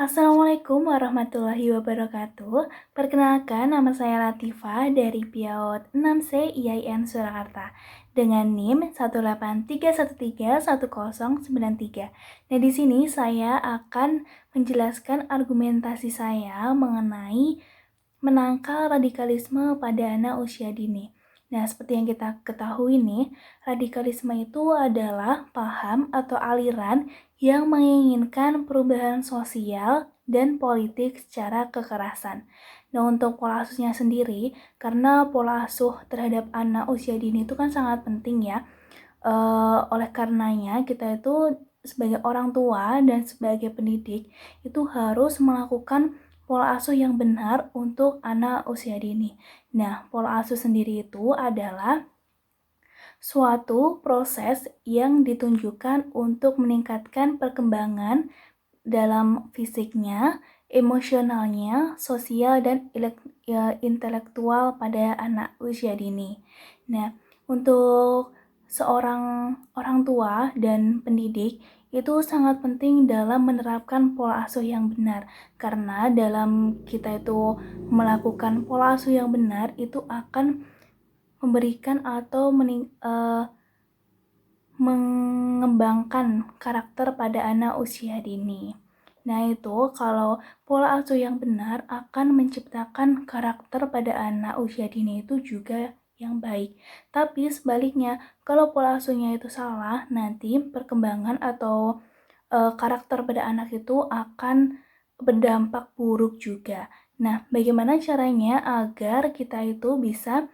Assalamualaikum warahmatullahi wabarakatuh. Perkenalkan, nama saya Latifa dari PIAOD 6C IAIN Surakarta dengan NIM 183131093. Nah, di sini saya akan menjelaskan argumentasi saya mengenai menangkal radikalisme pada anak usia dini. Nah, seperti yang kita ketahui nih, radikalisme itu adalah paham atau aliran yang menginginkan perubahan sosial dan politik secara kekerasan. Nah, untuk pola asuhnya sendiri, karena pola asuh terhadap anak usia dini itu kan sangat penting ya. Oleh karenanya, kita itu sebagai orang tua dan sebagai pendidik itu harus melakukan pola asuh yang benar untuk anak usia dini. Nah, pola asuh sendiri itu adalah suatu proses yang ditunjukkan untuk meningkatkan perkembangan dalam fisiknya, emosionalnya, sosial, dan intelektual pada anak usia dini. Nah, untuk seorang orang tua dan pendidik itu sangat penting dalam menerapkan pola asuh yang benar, karena dalam kita itu melakukan pola asuh yang benar itu akan memberikan atau mengembangkan karakter pada anak usia dini. Nah, itu kalau pola asuh yang benar akan menciptakan karakter pada anak usia dini itu juga yang baik. Tapi sebaliknya, kalau pola asuhnya itu salah, nanti perkembangan atau karakter pada anak itu akan berdampak buruk juga. Nah, bagaimana caranya agar kita itu bisa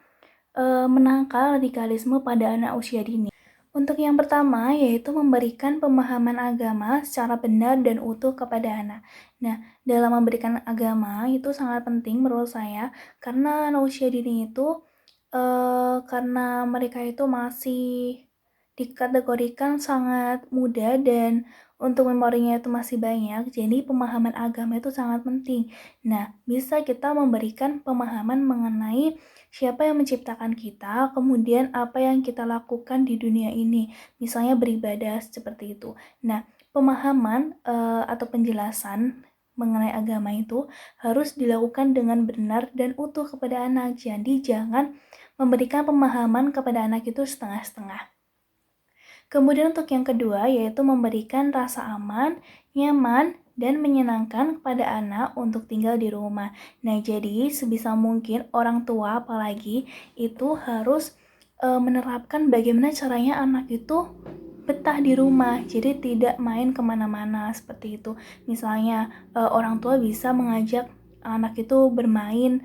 menangkal radikalisme pada anak usia dini? Untuk yang pertama, yaitu memberikan pemahaman agama secara benar dan utuh kepada anak. Nah, dalam memberikan agama itu sangat penting menurut saya, karena anak usia dini itu karena mereka itu masih dikategorikan sangat muda dan untuk memorinya itu masih banyak, jadi pemahaman agama itu sangat penting. Nah, bisa kita memberikan pemahaman mengenai siapa yang menciptakan kita, kemudian apa yang kita lakukan di dunia ini, misalnya beribadah seperti itu. Nah, pemahaman atau penjelasan mengenai agama itu harus dilakukan dengan benar dan utuh kepada anak. Jadi jangan memberikan pemahaman kepada anak itu setengah-setengah. Kemudian untuk yang kedua yaitu memberikan rasa aman, nyaman, dan menyenangkan kepada anak untuk tinggal di rumah. Nah, jadi sebisa mungkin orang tua apalagi itu harus menerapkan bagaimana caranya anak itu betah di rumah, jadi tidak main kemana-mana seperti itu. Misalnya orang tua bisa mengajak anak itu bermain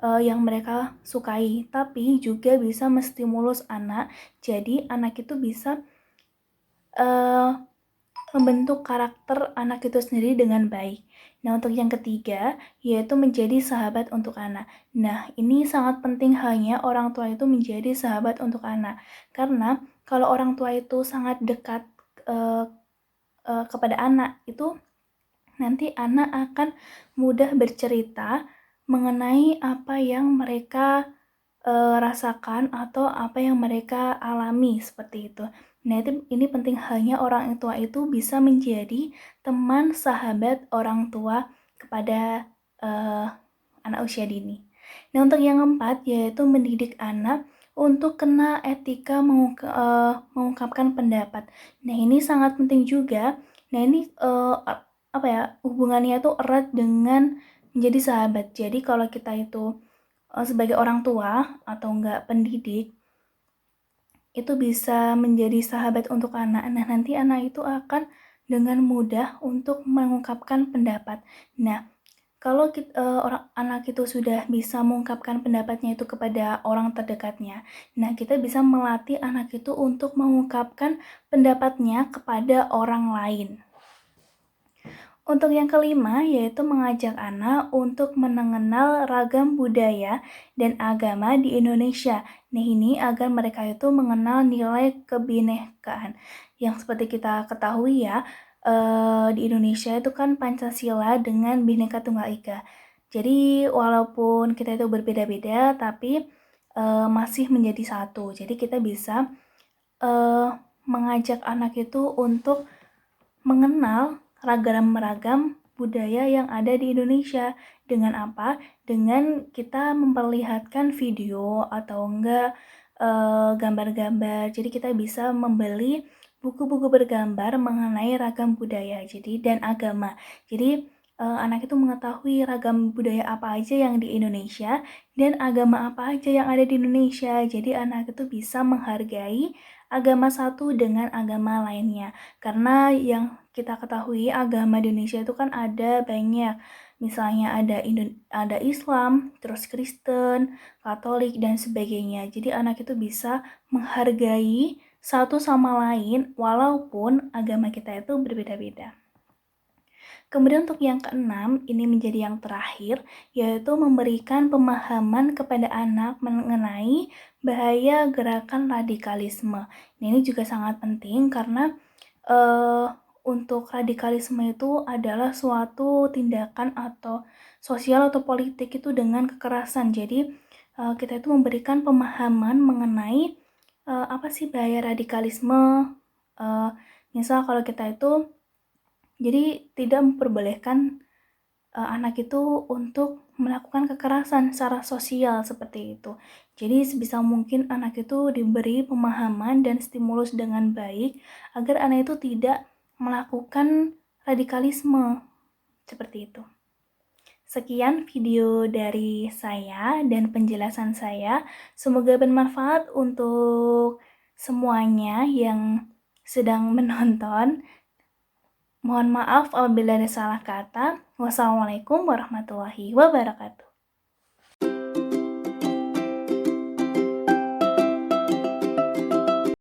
yang mereka sukai, tapi juga bisa menstimulus anak, jadi anak itu bisa membentuk karakter anak itu sendiri dengan baik. Nah, untuk yang ketiga, yaitu menjadi sahabat untuk anak. Nah, ini sangat penting halnya orang tua itu menjadi sahabat untuk anak. Karena kalau orang tua itu sangat dekat kepada anak, itu nanti anak akan mudah bercerita mengenai apa yang mereka rasakan atau apa yang mereka alami seperti itu. Nah, ini penting halnya orang tua itu bisa menjadi teman sahabat orang tua kepada anak usia dini. Nah, untuk yang keempat yaitu mendidik anak untuk kena etika mengungkapkan pendapat. Nah, ini sangat penting juga. Nah, ini hubungannya tuh erat dengan menjadi sahabat. Jadi kalau kita itu sebagai orang tua atau enggak pendidik itu bisa menjadi sahabat untuk anak. Nah, nanti anak itu akan dengan mudah untuk mengungkapkan pendapat. Nah, kalau anak itu sudah bisa mengungkapkan pendapatnya itu kepada orang terdekatnya, nah kita bisa melatih anak itu untuk mengungkapkan pendapatnya kepada orang lain. Untuk yang kelima, yaitu mengajak anak untuk mengenal ragam budaya dan agama di Indonesia. Nah, ini agar mereka itu mengenal nilai kebinekaan. Yang seperti kita ketahui ya, di Indonesia itu kan Pancasila dengan Bhinneka Tunggal Ika. Jadi, walaupun kita itu berbeda-beda, tapi masih menjadi satu. Jadi, kita bisa mengajak anak itu untuk mengenal ragam-ragam budaya yang ada di Indonesia. Dengan apa? Dengan kita memperlihatkan video atau enggak gambar-gambar. Jadi kita bisa membeli buku-buku bergambar mengenai ragam budaya dan agama. Jadi anak itu mengetahui ragam budaya apa aja yang di Indonesia dan agama apa aja yang ada di Indonesia. Jadi anak itu bisa menghargai agama satu dengan agama lainnya. Karena yang kita ketahui agama di Indonesia itu kan ada banyak. Misalnya ada Islam, terus Kristen, Katolik dan sebagainya. Jadi anak itu bisa menghargai satu sama lain walaupun agama kita itu berbeda-beda. Kemudian untuk yang keenam, ini menjadi yang terakhir, yaitu memberikan pemahaman kepada anak mengenai bahaya gerakan radikalisme. Ini juga sangat penting karena untuk radikalisme itu adalah suatu tindakan atau sosial atau politik itu dengan kekerasan. Jadi kita itu memberikan pemahaman mengenai apa sih bahaya radikalisme. Misal kalau kita itu jadi tidak memperbolehkan anak itu untuk melakukan kekerasan secara sosial seperti itu. Jadi sebisa mungkin anak itu diberi pemahaman dan stimulus dengan baik agar anak itu tidak melakukan radikalisme seperti itu. Sekian video dari saya dan penjelasan saya. Semoga bermanfaat untuk semuanya yang sedang menonton. Mohon maaf apabila ada salah kata. Wassalamualaikum warahmatullahi wabarakatuh.